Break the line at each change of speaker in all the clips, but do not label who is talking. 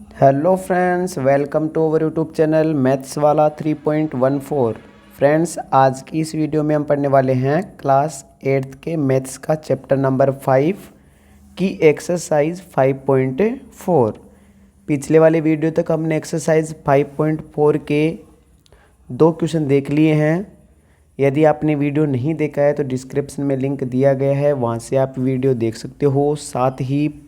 Hello friends, welcome to our YouTube channel maths वाला 3.14। Friends, आज की इस वीडियो में हम पढ़ने वाले हैं क्लास 8th के मैथ्स का चैप्टर नंबर 5 की एक्सरसाइज 5.4। पिछले वाले वीडियो तक हमने एक्सरसाइज 5.4 के 2 क्वेश्चन देख लिए हैं। यदि आपने वीडियो नहीं देखा है तो डिस्क्रिप्शन में लिंक दिया गया है, वहाँ से आप वीडियो देख सकते हो। साथ ही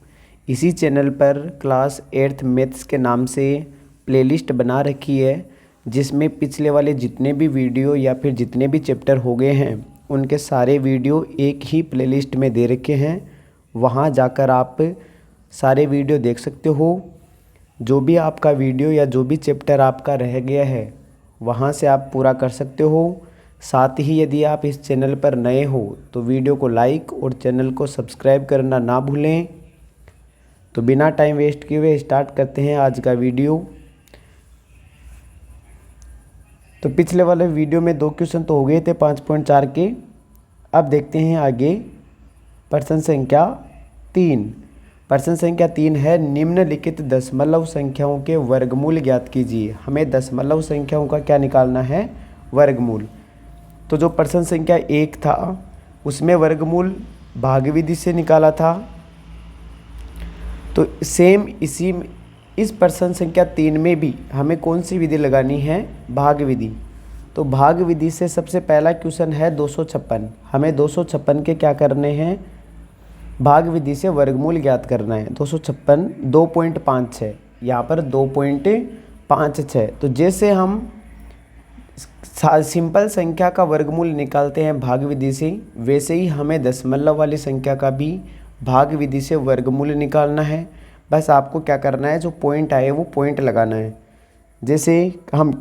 इसी चैनल पर क्लास 8th मैथ्स के नाम से प्लेलिस्ट बना रखी है, जिसमें पिछले वाले जितने भी वीडियो या फिर जितने भी चैप्टर हो गए हैं उनके सारे वीडियो एक ही प्लेलिस्ट में दे रखे हैं। वहाँ जाकर आप सारे वीडियो देख सकते हो। जो भी आपका वीडियो या जो भी चैप्टर आपका रह गया है वहाँ से आप पूरा कर सकते हो। साथ ही यदि आप इस चैनल पर नए हो तो वीडियो को लाइक और चैनल को सब्सक्राइब करना ना भूलें। तो बिना टाइम वेस्ट किए हुए स्टार्ट करते हैं आज का वीडियो। तो पिछले वाले वीडियो में 2 क्वेश्चन तो हो गए थे 5.4 के। अब देखते हैं आगे प्रश्न संख्या 3। प्रश्न संख्या 3 है, निम्नलिखित दशमलव संख्याओं के वर्गमूल ज्ञात कीजिए। हमें दशमलव संख्याओं का क्या निकालना है? वर्गमूल। तो जो प्रश्न संख्या 1 था उसमें वर्गमूल भाग विधि से निकाला था। तो सेम इस प्रश्न संख्या 3 में भी हमें कौन सी विधि लगानी है? भाग विधि। तो भाग विधि से सबसे पहला क्वेश्चन है 256। हमें 256 के क्या करने हैं? भाग विधि से वर्गमूल ज्ञात करना है। 256 2.56, यहाँ पर 2.56। तो जैसे हम सिंपल संख्या का वर्गमूल निकालते हैं भाग विधि से, वैसे ही हमें दशमलव वाली संख्या का भी भाग विधि से वर्गमूल निकालना है। बस आपको क्या करना है, जो पॉइंट आए वो पॉइंट लगाना है। जैसे हम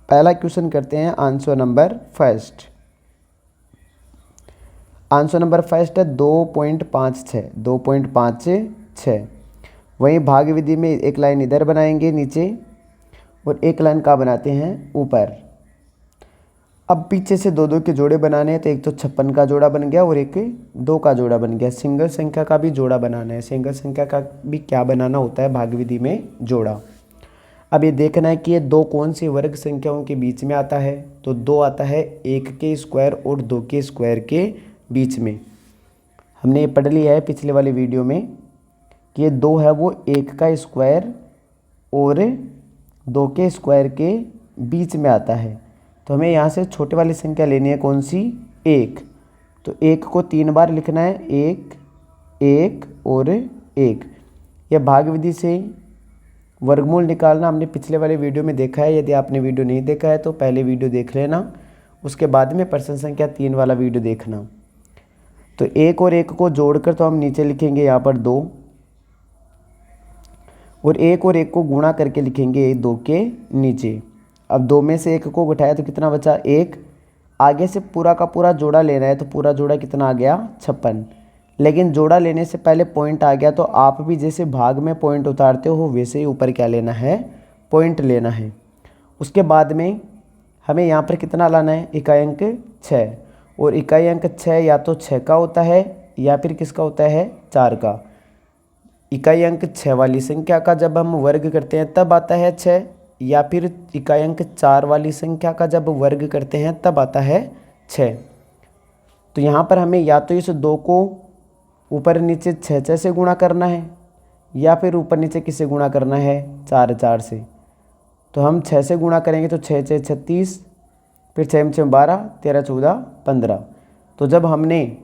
पहला क्वेश्चन करते हैं, answer number first. Answer number first है 2.56, 2.56। वहीं भाग विधि में एक लाइन इधर बनाएंगे नीचे और एक लाइन का बनाते हैं ऊपर। अब पीछे से 2-2 के जोड़े बनाने हैं, तो एक तो 56 का जोड़ा बन गया और एक 2 का जोड़ा बन गया। सिंगल संख्या का भी जोड़ा बनाना है। सिंगल संख्या का भी क्या बनाना होता है भाग विधि में? जोड़ा। अब ये देखना है कि ये 2 कौन सी वर्ग संख्याओं के बीच में आता है। तो 2 आता है 1 के स्क्वायर और 2 के स्क्वायर के बीच में। हमने ये पढ़ लिया है पिछले वाले वीडियो में कि ये 2 है वो 1 का स्क्वायर और 2 के स्क्वायर के बीच में आता है। तो हमें यहाँ से छोटे वाली संख्या लेनी है, कौन सी? 1। तो 1 को 3 बार लिखना है, 1 1 और 1। यह भाग विधि से वर्गमूल निकालना हमने पिछले वाले वीडियो में देखा है। यदि आपने वीडियो नहीं देखा है तो पहले वीडियो देख लेना, उसके बाद में प्रश्न संख्या 3 वाला वीडियो देखना। तो 1 और 1 को जोड़कर तो हम नीचे लिखेंगे यहाँ पर 2, और 1 और 1 को गुणा करके लिखेंगे 2 के नीचे। अब 2 में से 1 को घटाया तो कितना बचा? 1। आगे से पूरा का पूरा जोड़ा लेना है, तो पूरा जोड़ा कितना आ गया? 56। लेकिन जोड़ा लेने से पहले पॉइंट आ गया, तो आप भी जैसे भाग में पॉइंट उतारते हो वैसे ही ऊपर क्या लेना है? पॉइंट लेना है। उसके बाद में हमें यहाँ पर कितना लाना है? इकाई अंक 6। और इकाई अंक 6 या तो 6 का होता है या फिर किसका होता है? 4 का। इकाई अंक 6 वाली संख्या का जब हम वर्ग करते हैं तब आता है 6, या फिर इकाई अंक 4 वाली संख्या का जब वर्ग करते हैं तब आता है 6। तो यहाँ पर हमें या तो इस 2 को ऊपर नीचे 6 से गुणा करना है, या फिर ऊपर नीचे किससे गुणा करना है? 4 से। तो हम 6 से गुणा करेंगे तो 6 6 36, फिर 6 6 12, 13 14 15। तो जब हमने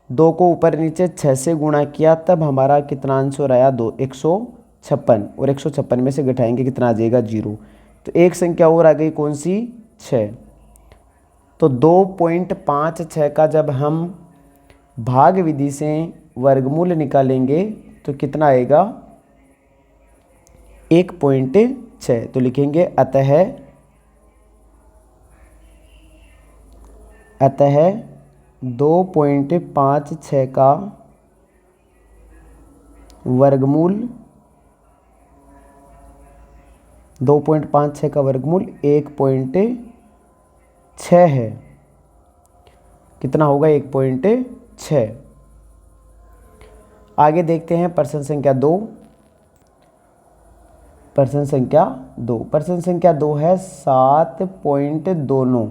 2 को ऊपर नीचे 6 से गुणा किया तब हमारा कितना आंसर आया? 156। और 156 में से घटाएंगे कितना आ जाएगा? 0। तो एक संख्या और आ गई, कौन सी? 6। तो 2.56 का जब हम भाग विधि से वर्गमूल निकालेंगे तो कितना आएगा? 1.6। तो लिखेंगे अतः 2.56 का वर्गमूल 2.56 का वर्गमूल 1.6 है। कितना होगा? 1.6। आगे देखते हैं प्रश्न संख्या 2। प्रश्न संख्या 2, प्रश्न संख्या 2 है 7.29,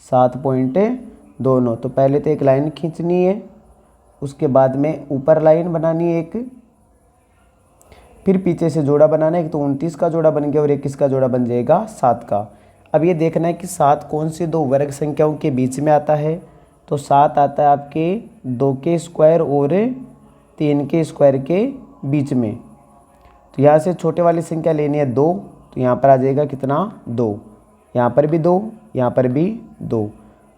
7.29। तो पहले तो एक लाइन खींचनी है, उसके बाद में ऊपर लाइन बनानी है एक, फिर पीछे से जोड़ा बनाना है। एक तो 29 का जोड़ा बन गया और 21 का जोड़ा बन जाएगा 7 का। अब ये देखना है कि 7 कौन से दो वर्ग संख्याओं के बीच में आता है। तो 7 आता है आपके 2 के स्क्वायर और 3 के स्क्वायर के बीच में। तो यहाँ से छोटे वाली संख्या लेनी है 2, तो यहाँ पर आ जाएगा कितना 2, यहाँ पर भी 2, यहाँ पर भी 2।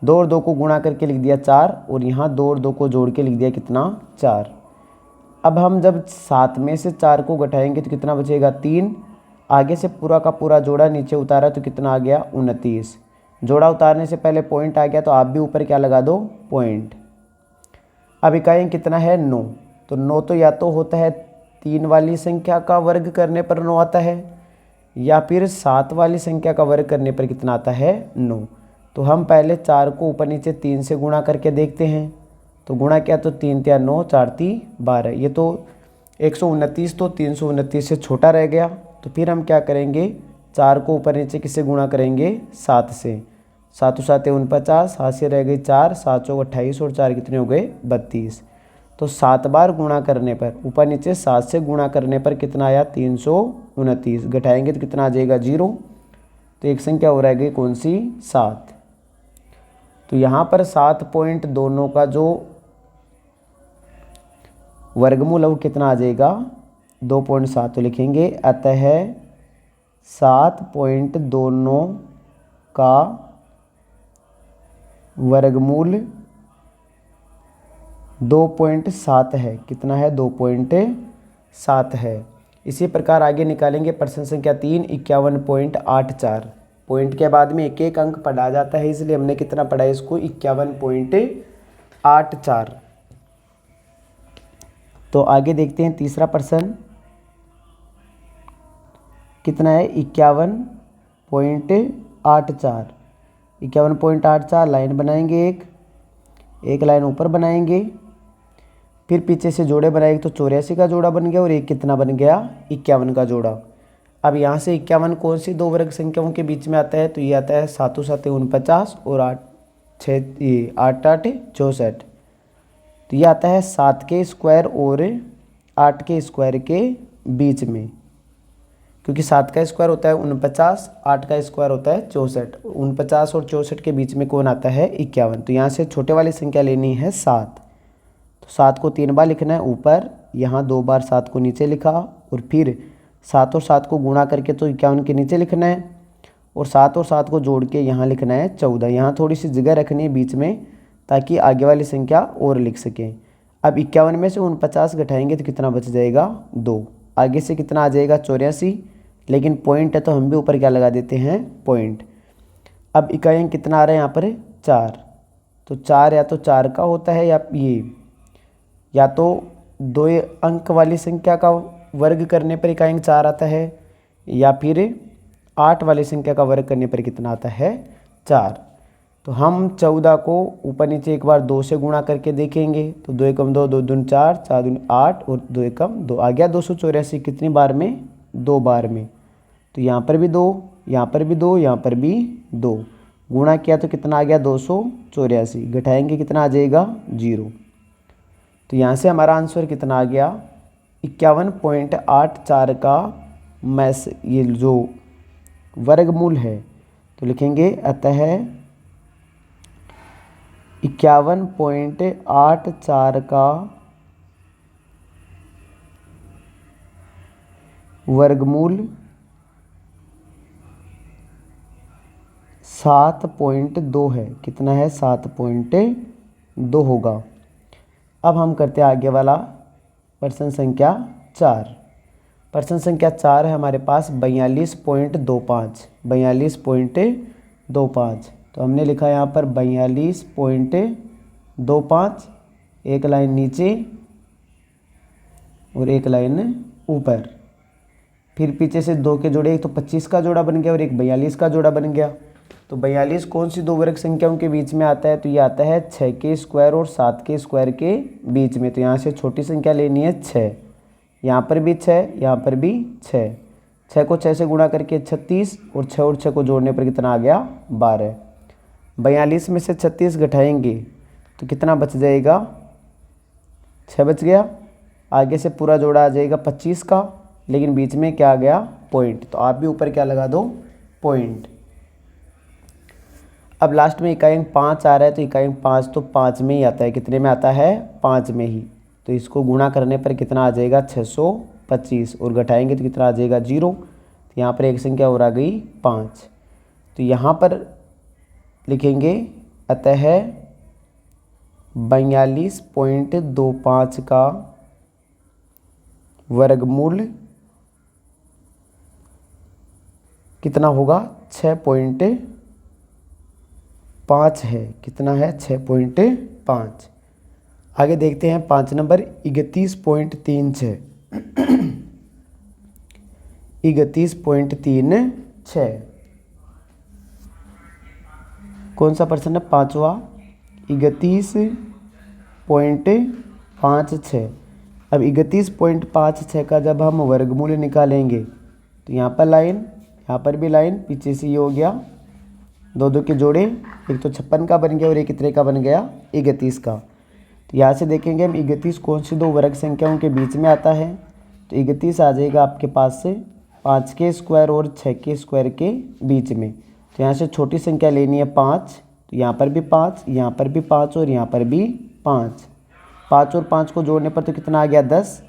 2 और 2 को गुणा करके लिख दिया 4, और यहाँ 2 और 2 को जोड़ के लिख दिया कितना 4। अब हम जब 7 में से 4 को घटाएंगे तो कितना बचेगा 3। आगे से पूरा का पूरा जोड़ा नीचे उतारा तो कितना आ गया 29। जोड़ा उतारने से पहले पॉइंट आ गया, तो आप भी ऊपर क्या लगा दो पॉइंट। अब इकाई कितना है 9। तो 9 तो या तो होता है 3 वाली संख्या का वर्ग करने पर 9 आता है, या फिर 7 वाली संख्या का वर्ग करने पर कितना आता है 9। तो हम पहले 4 को ऊपर नीचे 3 से गुणा करके देखते हैं। तो गुणा किया तो 3 तिया 9, 4 ती 12। ये तो 129 तो 329 से छोटा रह गया। तो फिर हम क्या करेंगे, 4 को ऊपर नीचे किससे गुणा करेंगे 7 से। 7 7 49, 7 से रह गई 4, 7 चौक 28 और 4 कितने हो गए 32। तो 7 बार गुणा करने पर, ऊपर नीचे 7 से गुणा करने पर कितना आया 329। घटाएंगे तो कितना आ जाएगा 0। तो एक संख्या हो रह गई कौन सी 7। तो यहाँ पर 7.29 का जो वर्गमूल है वो कितना आ जाएगा 2.7। तो लिखेंगे अतः 7.29 का वर्गमूल 2.7 है। कितना है 2.7 है। इसी प्रकार आगे निकालेंगे प्रश्न संख्या 3, 51.84। पॉइंट के बाद में एक एक अंक पढ़ा जाता है, इसलिए हमने कितना पढ़ा है इसको 51.84। तो आगे देखते हैं तीसरा प्रश्न कितना है 51.84। 51.84 लाइन बनाएंगे, एक लाइन ऊपर बनाएंगे, फिर पीछे से जोड़े बनाएंगे। तो 84 का जोड़ा बन गया और एक कितना बन गया 51 का जोड़ा। अब यहाँ से 51 कौन सी दो वर्ग संख्याओं के बीच में आता है, तो ये आता है 7 7 49 और 8 8 64। तो ये आता है 7 के स्क्वायर और 8 के स्क्वायर के बीच में, क्योंकि 7 का स्क्वायर होता है 49, 8 का स्क्वायर होता है 64। 49 और 64 के बीच में कौन आता है 51। तो यहाँ से छोटे वाली संख्या लेनी है 7। तो 7 को 3 बार लिखना है ऊपर, यहाँ 2 बार 7 को नीचे लिखा, और फिर 7 और 7 को गुणा करके तो 51 के नीचे लिखना है, और 7 और 7 को जोड़ के यहाँ लिखना है 14। यहाँ थोड़ी सी जगह रखनी है बीच में, ताकि आगे वाली संख्या और लिख सकें। अब 51 में से 49 घटाएंगे तो कितना बच जाएगा 2। आगे से कितना आ जाएगा 84, लेकिन पॉइंट है तो हम भी ऊपर क्या लगा देते हैं पॉइंट। अब इकाई कितना आ रहा है यहाँ पर 4। तो 4 या तो 4 का होता है, या तो 2 अंक वाली संख्या का वर्ग करने पर इकाई 4 आता है, या फिर 8 वाली संख्या का वर्ग करने पर कितना आता है 4। तो हम 14 को ऊपर नीचे एक बार 2 से गुणा करके देखेंगे। तो 2 एकम 2, 2 दूनी 4, 4 दूनी 8 और 2 एकम 2 आ गया 284। कितनी बार में 2 बार में। तो यहाँ पर भी 2, यहाँ पर भी 2, यहाँ पर भी 2। गुणा किया तो कितना आ गया 284। घटाएंगे कितना आ जाएगा 0। तो यहाँ से हमारा आंसर कितना आ गया 51.84 का ये जो वर्गमूल है। तो लिखेंगे अतः 51.84 का वर्गमूल 7.2 है। कितना है 7.2 होगा। अब हम करते हैं आगे वाला प्रश्न संख्या 4। प्रश्न संख्या 4 है हमारे पास 42.25। 42.25। तो हमने लिखा यहाँ पर 42.25, एक लाइन नीचे और एक लाइन ऊपर। फिर पीछे से 2 के जोड़े, एक तो 25 का जोड़ा बन गया और एक 42 का जोड़ा बन गया। तो 42 कौन सी दो वर्ग संख्याओं के बीच में आता है, तो ये आता है 6 के स्क्वायर और 7 के स्क्वायर के बीच में। तो यहाँ से छोटी संख्या लेनी है 6, यहाँ पर भी 6, यहाँ पर भी 6। 6 को 6 से गुणा करके 36 और 6 को जोड़ने पर कितना आ गया 12। 42 में से 36 घटाएंगे तो कितना बच जाएगा 6 बच गया। आगे से पूरा जोड़ा आ जाएगा 25 का, लेकिन बीच में क्या आ गया पॉइंट, तो आप भी ऊपर क्या लगा दो पॉइंट। अब लास्ट में इकाई अंक 5 आ रहा है तो इकाई अंक 5 तो 5 में ही आता है, कितने में आता है 5 में ही। तो इसको गुणा करने पर कितना आ जाएगा 625 और घटाएंगे तो कितना आ जाएगा 0। तो यहाँ पर एक संख्या और आ गई 5। तो यहाँ पर लिखेंगे अतः 42.25 का वर्गमूल कितना होगा 6.5 है। कितना है 6.5। आगे देखते हैं 5 नंबर 31.36। 31.36 कौन सा प्रश्न है 5वां 31.56। अब 31.56 का जब हम वर्गमूल निकालेंगे तो यहाँ पर लाइन, यहाँ पर भी लाइन, पीछे से ये हो गया 2 के जोड़े, एक तो 56 का बन गया और एक कितने का बन गया 31 का। तो यहाँ से देखेंगे हम 31 कौन सी दो वर्ग संख्याओं के बीच में आता है, तो 31 आ जाएगा आपके पास से 5 के स्क्वायर और 6 के स्क्वायर के बीच में। तो यहाँ से छोटी संख्या लेनी है 5, तो यहाँ पर भी 5, यहाँ पर भी 5 और यहाँ पर भी 5। 5 और 5 को जोड़ने पर तो कितना आ गया 10।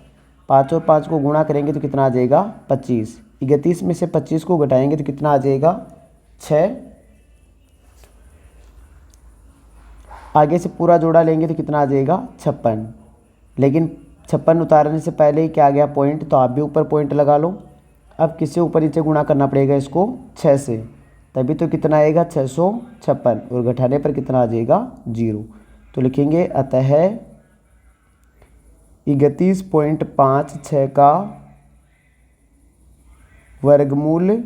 5 और 5 को गुणा करेंगे तो कितना आ जाएगा 25। 31 में से 25 को घटाएंगे तो कितना आ जाएगा 6। आगे से पूरा जोड़ा लेंगे तो कितना आ जाएगा 56। लेकिन 56 उतारने से पहले ही क्या आ गया पॉइंट, तो आप भी ऊपर पॉइंट लगा लो। अब किससे ऊपर नीचे गुणा करना पड़ेगा इसको 6 से, तभी तो कितना आएगा 656 और घटाने पर कितना आ जाएगा 0। तो लिखेंगे अतः 31.56 का वर्गमूल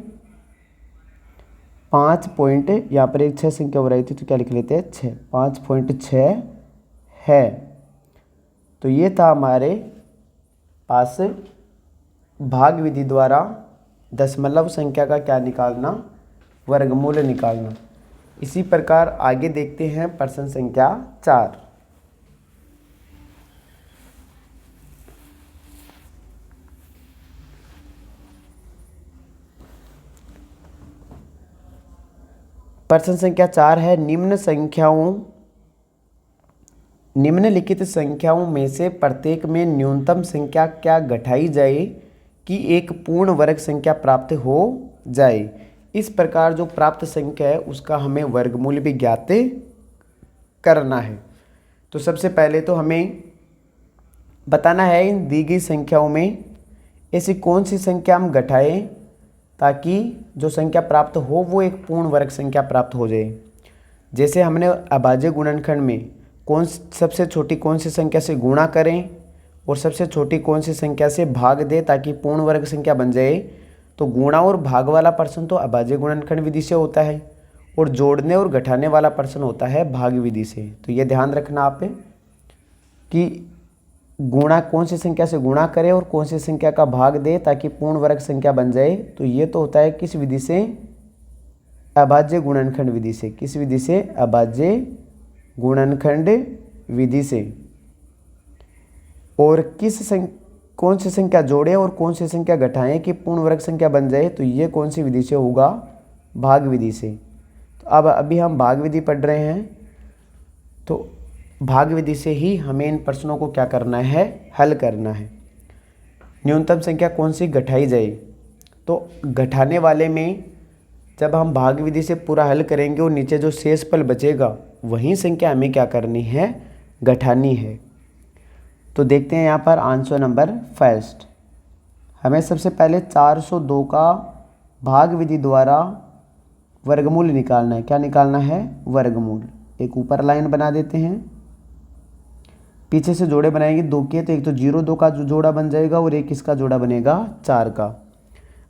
5 पॉइंट, यहाँ पर एक 6 संख्या हो रही थी तो क्या लिख लेते हैं 6, 5.6 है। तो ये था हमारे पास भाग विधि द्वारा दशमलव संख्या का क्या निकालना, वर्गमूल निकालना। इसी प्रकार आगे देखते हैं प्रश्न संख्या 4। प्रश्न संख्या 4 है निम्नलिखित संख्याओं में से प्रत्येक में न्यूनतम संख्या क्या घटाई जाए कि एक पूर्ण वर्ग संख्या प्राप्त हो जाए। इस प्रकार जो प्राप्त संख्या है उसका हमें वर्गमूल भी ज्ञात करना है। तो सबसे पहले तो हमें बताना है इन दी गई संख्याओं में ऐसी कौन सी संख्या हम घटाएं ताकि जो संख्या प्राप्त हो वो एक पूर्ण वर्ग संख्या प्राप्त हो जाए। जैसे हमने अभाज्य गुणनखंड में सबसे छोटी कौन सी संख्या से गुणा करें और सबसे छोटी कौन सी संख्या से भाग दे ताकि पूर्ण वर्ग संख्या बन जाए। तो गुणा और भाग वाला प्रश्न तो अभाज्य गुणनखंड विधि से होता है और जोड़ने और घटाने वाला प्रश्न होता है भाग विधि से। तो ये ध्यान रखना आप कि गुणा कौन सी संख्या से गुणा करें और कौन सी संख्या का भाग दे ताकि पूर्ण वर्ग संख्या बन जाए। तो ये तो होता है किस विधि से, अभाज्य गुणनखंड विधि से। किस विधि से, अभाज्य गुणनखंड विधि से। और कौन सी संख्या जोड़े और कौन सी संख्या घटाएं कि पूर्ण वर्ग संख्या बन जाए, तो ये कौन सी विधि से होगा, भाग विधि से। तो अब अभी हम भाग विधि पढ़ रहे हैं, तो भाग विधि से ही हमें इन प्रश्नों को क्या करना है, हल करना है। न्यूनतम संख्या कौन सी घटाई जाए, तो घटाने वाले में जब हम भाग विधि से पूरा हल करेंगे और नीचे जो शेष पल बचेगा वही संख्या हमें क्या करनी है, घटानी है। तो देखते हैं यहाँ पर आंसर नंबर फर्स्ट। हमें सबसे पहले 402 का भाग विधि द्वारा वर्गमूल निकालना है। क्या निकालना है, वर्गमूल। एक ऊपर लाइन बना देते हैं, पीछे से जोड़े बनाएंगे 2 के, तो एक तो 0 2 का जोड़ा बन जाएगा और एक इसका जोड़ा बनेगा 4 का।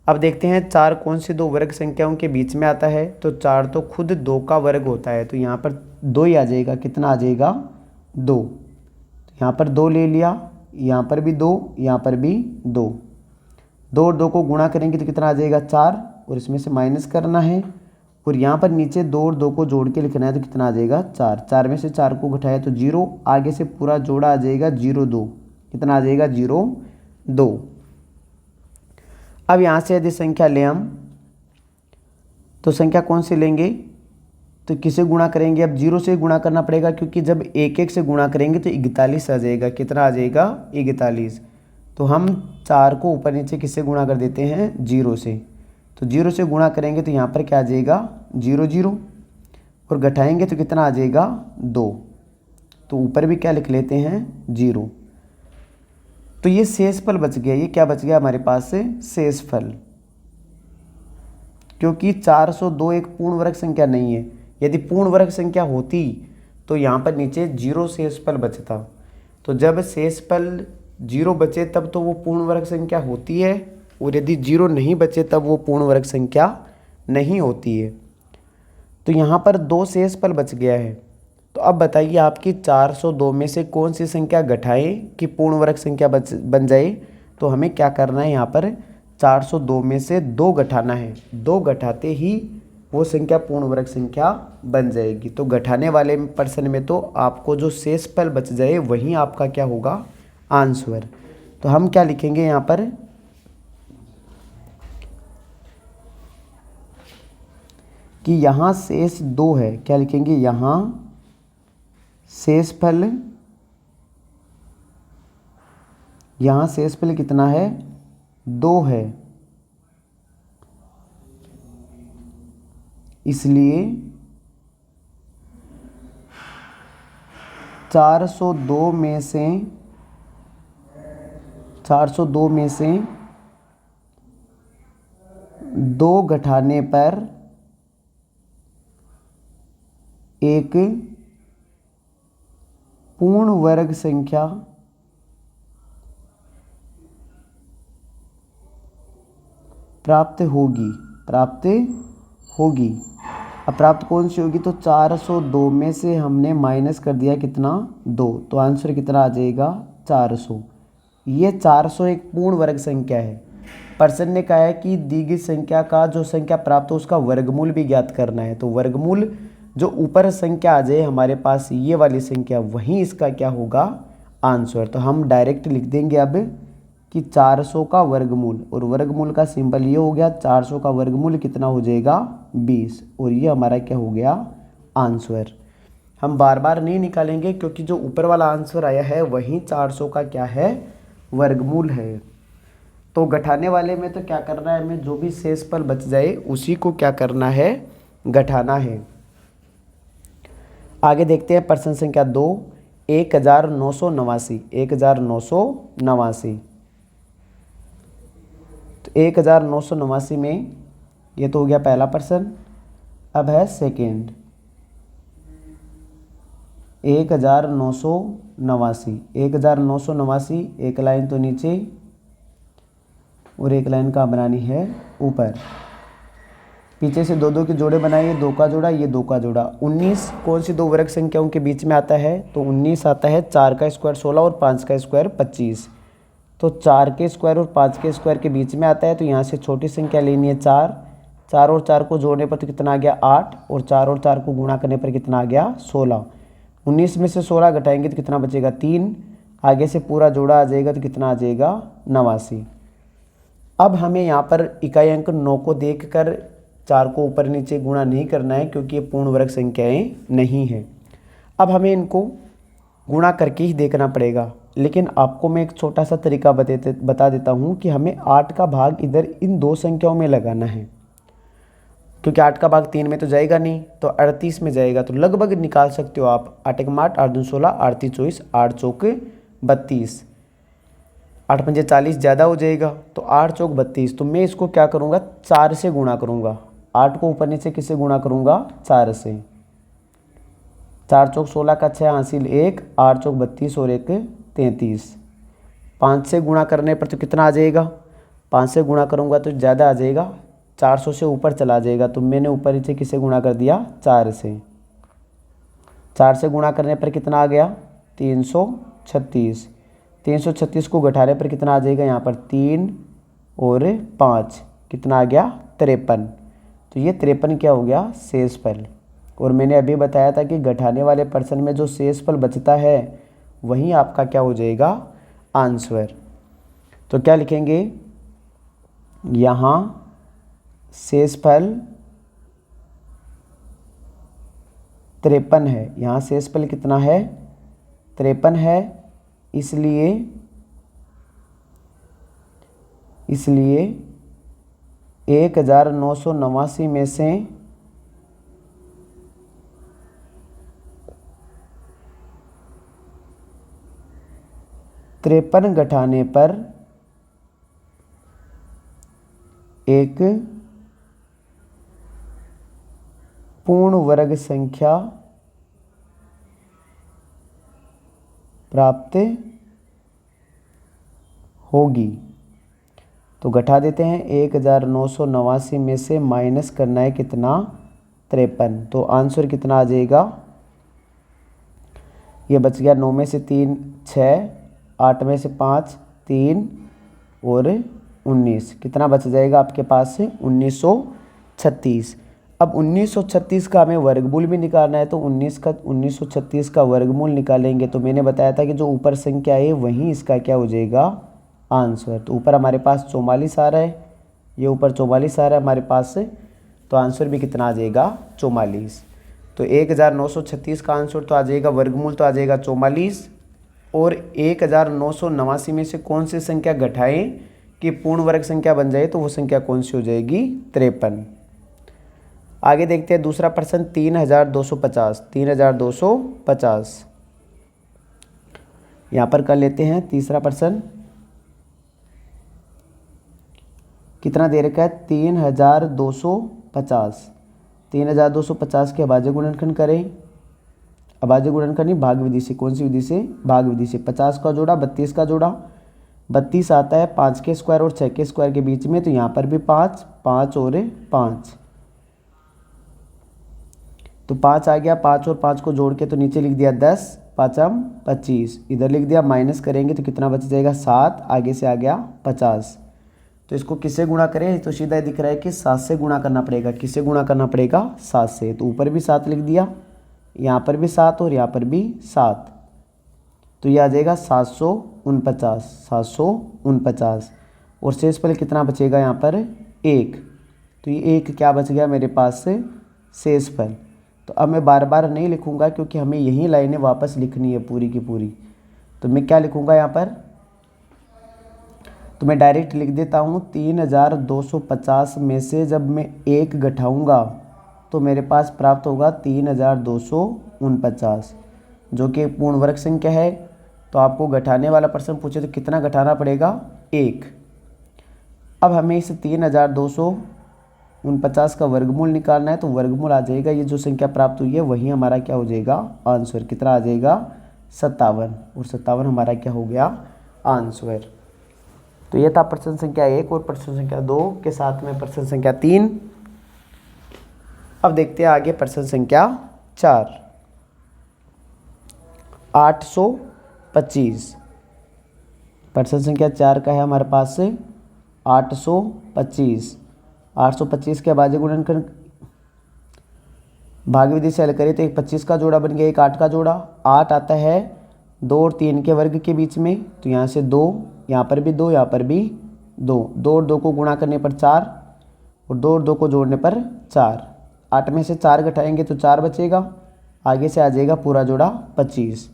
अब देखते हैं 4 कौन सी दो वर्ग संख्याओं के बीच में आता है, तो 4 तो खुद 2 का वर्ग होता है, तो यहाँ पर 2 ही आ जाएगा। कितना आ जाएगा 2, यहाँ पर 2 ले लिया, यहाँ पर भी 2, यहाँ पर भी 2। 2 और 2 को गुणा करेंगे तो कितना आ जाएगा 4, और इसमें से माइनस करना है, और यहाँ पर नीचे 2 और 2 को जोड़ के लिखना है तो कितना आ जाएगा 4। 4 में से 4 को घटाया तो 0, आगे से पूरा जोड़ा आ जाएगा 0 2, कितना आ जाएगा 0 2। अब यहाँ से यदि संख्या लें हम तो संख्या कौन सी लेंगे, तो किसे गुणा करेंगे, अब 0 से गुणा करना पड़ेगा, क्योंकि जब 1 1 से गुणा करेंगे तो 41 आ जाएगा। कितना आ जाएगा 41। तो हम 4 को ऊपर नीचे किससे गुणा कर देते हैं 0 से, तो 0 से गुणा करेंगे तो यहाँ पर क्या आ जाएगा 0 0, और घटाएंगे तो कितना आ जाएगा 2, तो ऊपर भी क्या लिख लेते हैं 0। तो ये शेषफल बच गया, ये क्या बच गया हमारे पास से शेषफल, क्योंकि 402 एक पूर्ण वर्ग संख्या नहीं है। यदि पूर्ण वर्ग संख्या होती तो यहाँ पर नीचे 0 शेषफल बचता, तो जब शेषफल 0 बचे तब तो वो पूर्ण वर्ग संख्या होती है, और यदि 0 नहीं बचे तब वो पूर्ण वर्ग संख्या नहीं होती है। तो यहाँ पर 2 शेषफल बच गया है। तो अब बताइए आपकी 402 में से कौन सी संख्या घटाएं कि पूर्ण वर्ग संख्या बन जाए। तो हमें क्या करना है, यहाँ पर 402 में से 2 घटाना है, 2 घटाते ही वो संख्या पूर्ण वर्ग संख्या बन जाएगी। तो घटाने वाले प्रश्न में तो आपको जो शेषफल बच जाए वही आपका क्या होगा आंसर। तो हम क्या लिखेंगे यहाँ पर कि यहाँ शेष 2 है, क्या लिखेंगे यहाँ शेषफल, यहाँ शेषफल कितना है 2 है, इसलिए 402 में से 2 घटाने पर एक पूर्ण वर्ग संख्या प्राप्त होगी। अब प्राप्त कौन सी होगी, तो 402 में से हमने माइनस कर दिया कितना 2, तो आंसर कितना आ जाएगा 400। ये 400 एक पूर्ण वर्ग संख्या है। प्रश्न ने कहा है कि दी गई संख्या का जो संख्या प्राप्त हो उसका वर्गमूल भी ज्ञात करना है। तो वर्गमूल जो ऊपर संख्या आ जाए हमारे पास ये वाली संख्या, वहीं इसका क्या होगा आंसर। तो हम डायरेक्ट लिख देंगे अब कि 400 का वर्गमूल, और वर्गमूल का सिंबल ये हो गया, 400 का वर्गमूल कितना हो जाएगा 20, और ये हमारा क्या हो गया आंसर। हम बार बार नहीं निकालेंगे क्योंकि जो ऊपर वाला आंसर आया है वही 400 का क्या है वर्गमूल है। तो घटाने वाले में तो क्या करना है, हमें जो भी शेषफल बच जाए उसी को क्या करना है घटाना है। आगे देखते हैं प्रश्न संख्या 2, 1989। 1989, तो 1989 में ये तो हो गया पहला प्रश्न। अब है सेकेंड 1989, एक लाइन तो नीचे और एक लाइन का बनानी है ऊपर। पीछे से 2 2 के जोड़े बनाइए, 2 का जोड़ा, ये 2 का जोड़ा। 19 कौन सी 2 वर्ग संख्याओं के बीच में आता है, तो 19 आता है 4 का स्क्वायर 16 और 5 का स्क्वायर 25। तो 4 के स्क्वायर और 5 के स्क्वायर के बीच में आता है, तो यहाँ से छोटी संख्या लेनी है 4। 4 और 4 को जोड़ने पर तो कितना आ गया 8, और 4 और 4 को गुणा करने पर कितना आ गया 16। 19 में से 16 घटाएंगे तो कितना बचेगा 3, आगे से पूरा जोड़ा आ जाएगा तो कितना आ जाएगा 89। अब हमें यहाँ पर इकाई अंक 9 को देखकर 4 को ऊपर नीचे गुणा नहीं करना है, क्योंकि ये पूर्ण वर्ग संख्याएं नहीं है। अब हमें इनको गुणा करके ही देखना पड़ेगा, लेकिन आपको मैं एक छोटा सा तरीका बता देता हूँ कि हमें 8 का भाग इधर इन 2 संख्याओं में लगाना है, क्योंकि 8 का भाग 3 में तो जाएगा नहीं, तो 38 में जाएगा। तो लगभग निकाल सकते हो आप 8 1 8, 8 2 16, 8 3 24, 8 चौक 32, 8 5 40 ज़्यादा हो जाएगा, तो 8 चौक 32। तो मैं इसको क्या करूँगा 4 से गुणा करूँगा। 8 को ऊपर नीचे किससे गुणा करूँगा 4 से। 4 चौक 16 का 6 हासिल 1, 8 चौक 32 और 1 33। 5 से गुणा करने पर तो कितना आ जाएगा, 5 से गुणा करूँगा तो ज़्यादा आ जाएगा, 400 से ऊपर चला जाएगा। तो मैंने ऊपर नीचे किससे गुणा कर दिया 4 से। 4 से गुणा करने पर कितना आ गया 336। 336 को घटाने पर कितना आ जाएगा यहाँ पर 3 और 5 कितना आ गया 53। तो ये 53 क्या हो गया शेषफल। और मैंने अभी बताया था कि घटाने वाले प्रश्न में जो शेषफल बचता है वही आपका क्या हो जाएगा आंसर। तो क्या लिखेंगे यहाँ शेषफल 53 है। यहाँ शेषफल कितना है 53 है। इसलिए 1989 में से 53 घटाने पर एक पूर्ण वर्ग संख्या प्राप्त होगी। तो घटा देते हैं 1989 में से माइनस करना है कितना 53। तो आंसर कितना आ जाएगा, ये बच गया 9 में से 3 6, 8 में से 5 3 और 19, कितना बच जाएगा आपके पास से 1936। अब 1936 का हमें वर्गमूल भी निकालना है। तो 1936 का वर्गमूल निकालेंगे तो मैंने बताया था कि जो ऊपर संख्या है वहीं इसका क्या हो जाएगा आंसर। तो ऊपर हमारे पास 44 आ रहा है, ये ऊपर 44 आ रहा है हमारे पास से, तो आंसर भी कितना आ जाएगा 44। तो 1936 का आंसर तो आ जाएगा, वर्गमूल तो आ जाएगा 44। और 1989 में से कौन सी संख्या घटाएं कि पूर्ण वर्ग संख्या बन जाए, तो वो संख्या कौन सी हो जाएगी 53। आगे देखते हैं दूसरा प्रश्न 3250। 3250 यहाँ पर कर लेते हैं। तीसरा प्रश्न कितना दे रखा है 3250। 3250 के अभाज्य गुणनखंड करें। अभाज्य गुणनखंड नहीं, भाग विधि से। कौन सी विधि से, भाग विधि से। 50 का जोड़ा 32 का जोड़ा, 32 आता है 5 के स्क्वायर और 6 के स्क्वायर के बीच में, तो यहाँ पर भी 5 5 और 5, तो 5 आ गया। 5 और 5 को जोड़ के तो नीचे लिख दिया 10 5 25, इधर लिख दिया, माइनस करेंगे तो कितना बच जाएगा 7, आगे से आ गया 50। तो इसको किससे गुणा करें, तो सीधा दिख रहा है कि 7 से गुणा करना पड़ेगा। किससे गुणा करना पड़ेगा 7 से। तो ऊपर भी 7 लिख दिया, यहाँ पर भी 7 और यहाँ पर भी 7, तो ये आ जाएगा 749। 749 और शेषफल कितना बचेगा यहाँ पर 1। तो ये 1 क्या बच गया मेरे पास से शेषफल। तो अब मैं बार बार नहीं लिखूंगा क्योंकि हमें यही लाइनें वापस लिखनी है पूरी की पूरी। तो मैं क्या लिखूंगा यहाँ पर, तो मैं डायरेक्ट लिख देता हूँ 3250 में से जब मैं 1 घटाऊँगा तो मेरे पास प्राप्त होगा 3249, जो कि पूर्ण वर्ग संख्या है। तो आपको घटाने वाला प्रश्न पूछे तो कितना घटाना पड़ेगा 1। अब हमें इस 3249 का वर्गमूल निकालना है। तो वर्गमूल आ जाएगा, ये जो संख्या प्राप्त हुई है वही हमारा क्या हो जाएगा आंसर। कितना आ जाएगा 57, और 57 हमारा क्या हो गया आंसर। तो ये था प्रश्न संख्या 1 और प्रश्न संख्या 2 के साथ में प्रश्न संख्या 3। अब देखते हैं आगे प्रश्न संख्या 4। 825 प्रश्न संख्या 4 का है हमारे पास से 825। 825 के अभाज्य गुणनखंड भाग विधि से हल करें तो एक 25 का जोड़ा बन गया, एक 8 का जोड़ा। 8 आता है 2 और 3 के वर्ग के बीच में, तो यहाँ से 2, यहाँ पर भी 2, यहाँ पर भी 2। 2 और 2 को गुणा करने पर 4 और 2 और 2 को जोड़ने पर 4। 8 में से 4 घटाएंगे तो 4 बचेगा, आगे से आ जाएगा पूरा जोड़ा 25।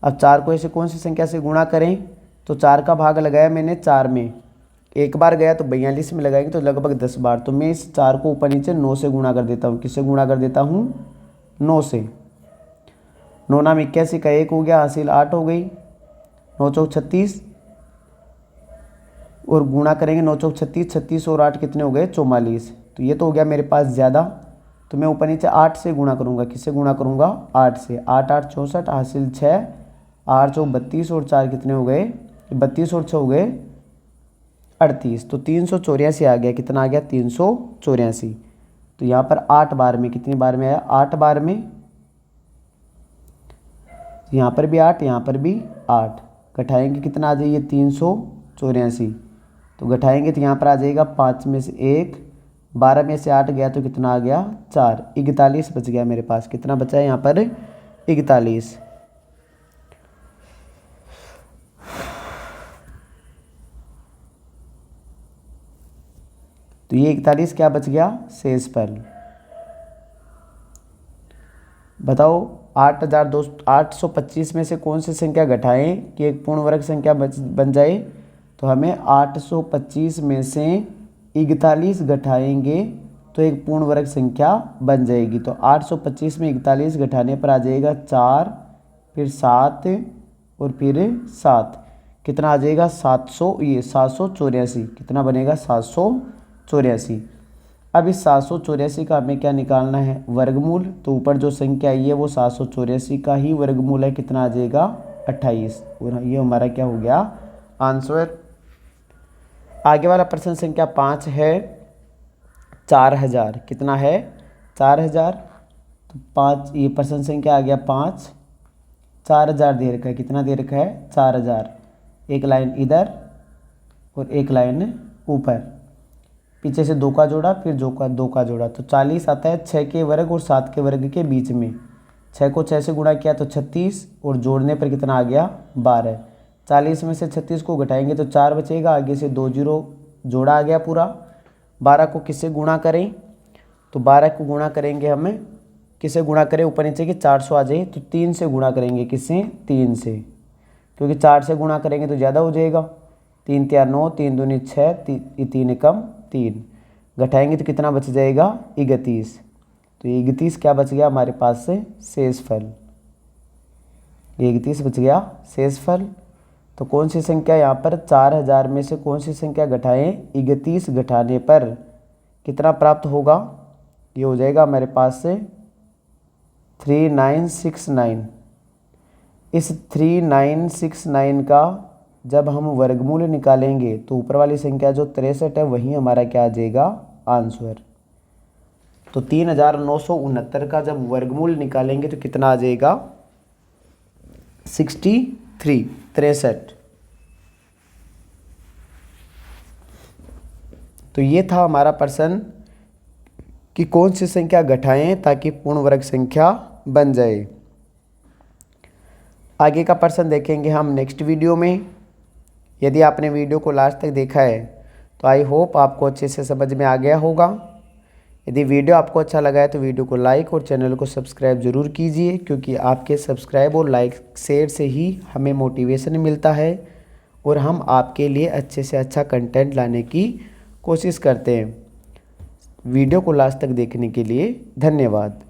अब 4 को ऐसे कौन सी संख्या से गुणा करें, तो 4 का भाग लगाया मैंने 4 में, एक बार गया तो 42 में लगाएंगे तो लगभग 10 बार। तो मैं इस 4 को ऊपर नीचे 9 से गुणा कर देता हूँ। किससे गुणा कर देता हूँ 9 से। 9 नाम 81 का 1 हो गया, हासिल 8 हो गई। 9 चौक 36 और गुणा करेंगे 9 चौक 36, 36 और 8 कितने हो गए 44। तो ये तो हो गया मेरे पास ज़्यादा, तो मैं ऊपर नीचे 8 से गुणा करूँगा। किससे गुणा करूँगा 8 से। 8 8 64, हासिल 6, 8 चौक 32 और 4 कितने हो गए 32 और 6 हो गए 38। तो 384 आ गया, कितना आ गया 384। तो यहाँ पर 8 बार में कितनी बार में आया 8 बार में, यहाँ पर भी 8, यहाँ पर भी 8, घटाएंगे कितना आ जाइए 384। तो घटाएंगे तो यहाँ पर आ जाएगा 5 में से 1, 12 में से 8 गया तो कितना आ गया 4, 41 बच गया मेरे पास। कितना बचा है यहाँ पर 41। तो ये 41 क्या बच गया शेषफल। बताओ 825 में से कौन सी संख्या घटाएं कि एक पूर्ण वर्ग संख्या बन जाए। तो हमें 825 में से 41 घटाएंगे तो एक पूर्ण वर्ग संख्या बन जाएगी। तो 825 में 41 घटाने पर आ जाएगा 4, फिर 7 और फिर 7, कितना आ जाएगा 784। कितना बनेगा 784। अब इस 784 का हमें क्या निकालना है वर्गमूल। तो ऊपर जो संख्या आई है वो 784 का ही वर्गमूल है। कितना आ जाएगा 28, और ये हमारा क्या हो गया आंसर। आगे वाला प्रश्न संख्या 5 है 4000। कितना है 4000। तो 5 ये प्रश्न संख्या आ गया 5, 4000 दे रखा है। कितना दे रखा है 4000। एक लाइन इधर और एक लाइन ऊपर, पीछे से 2 का जोड़ा फिर 2 का जोड़ा। तो 40 आता है 6 के वर्ग और 7 के वर्ग के बीच में। 6 को 6 से गुणा किया तो 36 और जोड़ने पर कितना आ गया 12। 40 में से 36 को घटाएंगे तो 4 बचेगा, आगे से 2 जीरो जोड़ा आ गया पूरा। 12 को किससे गुणा करें। तो 12 को गुणा करेंगे हमें किससे गुणा करें, ऊपर नीचे की 400 आ जाए तो 3 से गुणा करेंगे। किससे 3 से, क्योंकि 4 से गुणा करेंगे तो ज़्यादा हो जाएगा। 3 तिया 9, 3 दूनी 6, 3 कम 3, घटाएंगे तो कितना बच जाएगा 31। तो 31 क्या बच गया हमारे पास से शेषफल। 31 बच गया शेषफल। तो कौन सी संख्या यहाँ पर 4000 में से कौन सी संख्या घटाएं 31 घटाने पर कितना प्राप्त होगा। ये हो जाएगा हमारे पास से 3969। इस 3969 का जब हम वर्गमूल निकालेंगे तो ऊपर वाली संख्या जो 63 है वही हमारा क्या आ जाएगा आंसर। तो 3969 का जब वर्गमूल निकालेंगे तो कितना आ जाएगा 63। तो ये था हमारा प्रश्न कि कौन सी संख्या घटाएं ताकि पूर्ण वर्ग संख्या बन जाए। आगे का प्रश्न देखेंगे हम नेक्स्ट वीडियो में। यदि आपने वीडियो को लास्ट तक देखा है तो आई होप आपको अच्छे से समझ में आ गया होगा। यदि वीडियो आपको अच्छा लगा है तो वीडियो को लाइक और चैनल को सब्सक्राइब ज़रूर कीजिए, क्योंकि आपके सब्सक्राइब और लाइक शेयर से ही हमें मोटिवेशन मिलता है और हम आपके लिए अच्छे से अच्छा कंटेंट लाने की कोशिश करते हैं। वीडियो को लास्ट तक देखने के लिए धन्यवाद।